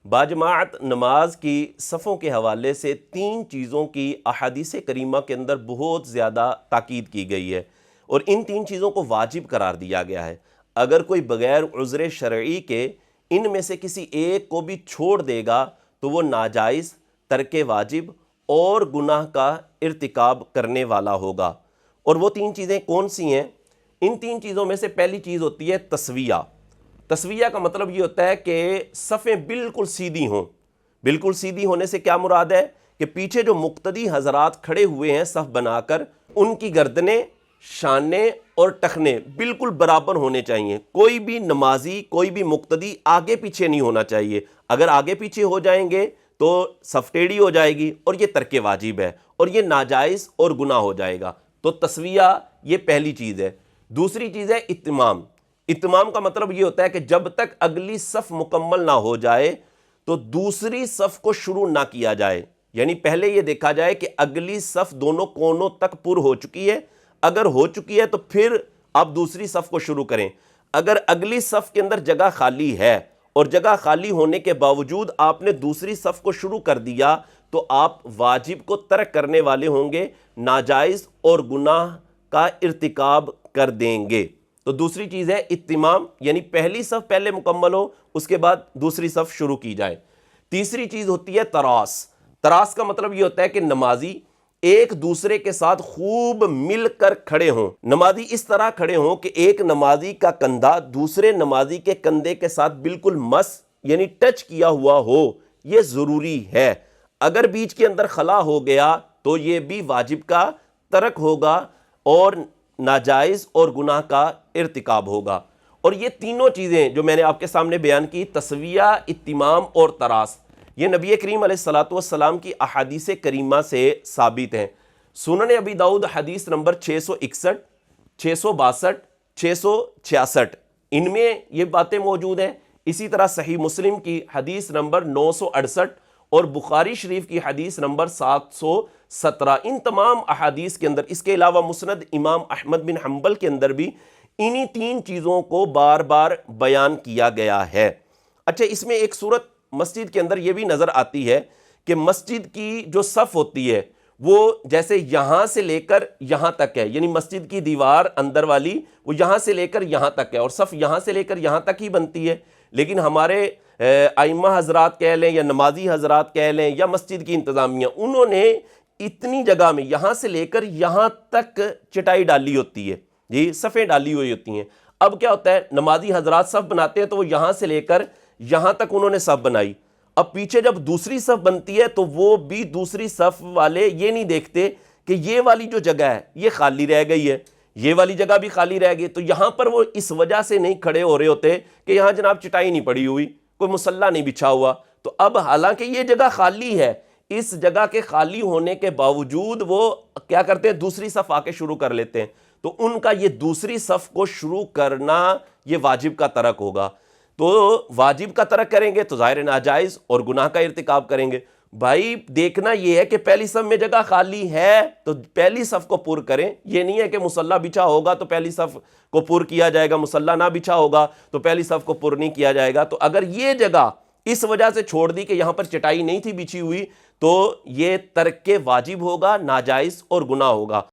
باجماعت نماز کی صفوں کے حوالے سے 3 چیزوں کی احادیث کریمہ کے اندر بہت زیادہ تاکید کی گئی ہے، اور ان 3 چیزوں کو واجب قرار دیا گیا ہے۔ اگر کوئی بغیر عذر شرعی کے ان میں سے کسی ایک کو بھی چھوڑ دے گا تو وہ ناجائز، ترک واجب اور گناہ کا ارتکاب کرنے والا ہوگا۔ اور وہ 3 چیزیں کون سی ہیں؟ ان 3 چیزوں میں سے پہلی چیز ہوتی ہے تسویہ۔ تسویہ کا مطلب یہ ہوتا ہے کہ صفیں بالکل سیدھی ہوں۔ بالکل سیدھی ہونے سے کیا مراد ہے؟ کہ پیچھے جو مقتدی حضرات کھڑے ہوئے ہیں صف بنا کر، ان کی گردنیں، شانے اور ٹخنے بالکل برابر ہونے چاہیے۔ کوئی بھی نمازی، کوئی بھی مقتدی آگے پیچھے نہیں ہونا چاہیے۔ اگر آگے پیچھے ہو جائیں گے تو صف ٹیڑھی ہو جائے گی، اور یہ ترک واجب ہے، اور یہ ناجائز اور گناہ ہو جائے گا۔ تو تسویہ یہ پہلی چیز ہے۔ دوسری چیز ہے اتمام۔ اتمام کا مطلب یہ ہوتا ہے کہ جب تک اگلی صف مکمل نہ ہو جائے تو دوسری صف کو شروع نہ کیا جائے۔ یعنی پہلے یہ دیکھا جائے کہ اگلی صف دونوں کونوں تک پر ہو چکی ہے۔ اگر ہو چکی ہے تو پھر آپ دوسری صف کو شروع کریں۔ اگر اگلی صف کے اندر جگہ خالی ہے اور جگہ خالی ہونے کے باوجود آپ نے دوسری صف کو شروع کر دیا تو آپ واجب کو ترک کرنے والے ہوں گے، ناجائز اور گناہ کا ارتکاب کر دیں گے۔ تو دوسری چیز ہے اتمام، یعنی پہلی صف پہلے مکمل ہو، اس کے بعد دوسری صف شروع کی جائے۔ تیسری چیز ہوتی ہے تراس۔ تراس کا مطلب یہ ہوتا ہے کہ نمازی ایک دوسرے کے ساتھ خوب مل کر کھڑے ہوں۔ نمازی اس طرح کھڑے ہوں کہ ایک نمازی کا کندھا دوسرے نمازی کے کندھے کے ساتھ بالکل مس یعنی ٹچ کیا ہوا ہو، یہ ضروری ہے۔ اگر بیچ کے اندر خلا ہو گیا تو یہ بھی واجب کا ترک ہوگا اور ناجائز اور گناہ کا ارتکاب ہوگا۔ اور یہ تینوں چیزیں جو میں نے آپ کے سامنے بیان کی، تسویہ، اتمام اور تراس، یہ نبی کریم علیہ الصلوۃ والسلام کی احادیث کریمہ سے ثابت ہیں۔ سنن ابی داؤد حدیث نمبر 661، 662، 666، ان میں یہ باتیں موجود ہیں۔ اسی طرح صحیح مسلم کی حدیث نمبر 968 اور بخاری شریف کی حدیث نمبر 717، ان تمام احادیث کے اندر، اس کے علاوہ مسند امام احمد بن حنبل کے اندر بھی انہی 3 چیزوں کو بار بار بیان کیا گیا ہے۔ اچھا، اس میں ایک صورت مسجد کے اندر یہ بھی نظر آتی ہے کہ مسجد کی جو صف ہوتی ہے وہ جیسے یہاں سے لے کر یہاں تک ہے، یعنی مسجد کی دیوار اندر والی وہ یہاں سے لے کر یہاں تک ہے، اور صف یہاں سے لے کر یہاں تک ہی بنتی ہے۔ لیکن ہمارے ائمہ حضرات کہہ لیں یا نمازی حضرات کہہ لیں یا مسجد کی انتظامیہ، انہوں نے اتنی جگہ میں یہاں سے لے کر یہاں تک چٹائی ڈالی ہوتی ہے، جی صفیں ڈالی ہوئی ہوتی ہیں۔ اب کیا ہوتا ہے، نمازی حضرات صف بناتے ہیں تو وہ یہاں سے لے کر یہاں تک انہوں نے صف بنائی۔ اب پیچھے جب دوسری صف بنتی ہے تو وہ بھی دوسری صف والے یہ نہیں دیکھتے کہ یہ والی جو جگہ ہے یہ خالی رہ گئی ہے، یہ والی جگہ بھی خالی رہ گئی، تو یہاں پر وہ اس وجہ سے نہیں کھڑے ہو رہے ہوتے کہ یہاں جناب چٹائی نہیں پڑی ہوئی، کوئی مصلی نہیں بچھا ہوا۔ تو اب حالانکہ یہ جگہ خالی ہے، اس جگہ کے خالی ہونے کے باوجود وہ کیا کرتے ہیں، دوسری صف آ کے شروع کر لیتے ہیں۔ تو ان کا یہ دوسری صف کو شروع کرنا یہ واجب کا ترک ہوگا۔ تو واجب کا ترک کریں گے تو ظاہر ناجائز اور گناہ کا ارتکاب کریں گے۔ بھائی دیکھنا یہ ہے کہ پہلی صف میں جگہ خالی ہے تو پہلی صف کو پر کریں، یہ نہیں ہے کہ مصلی بچھا ہوگا تو پہلی صف کو پر کیا جائے گا، مصلی نہ بچھا ہوگا تو پہلی صف کو پر نہیں کیا جائے گا۔ تو اگر یہ جگہ اس وجہ سے چھوڑ دی کہ یہاں پر چٹائی نہیں تھی بچھی ہوئی تو یہ ترک واجب ہوگا، ناجائز اور گناہ ہوگا۔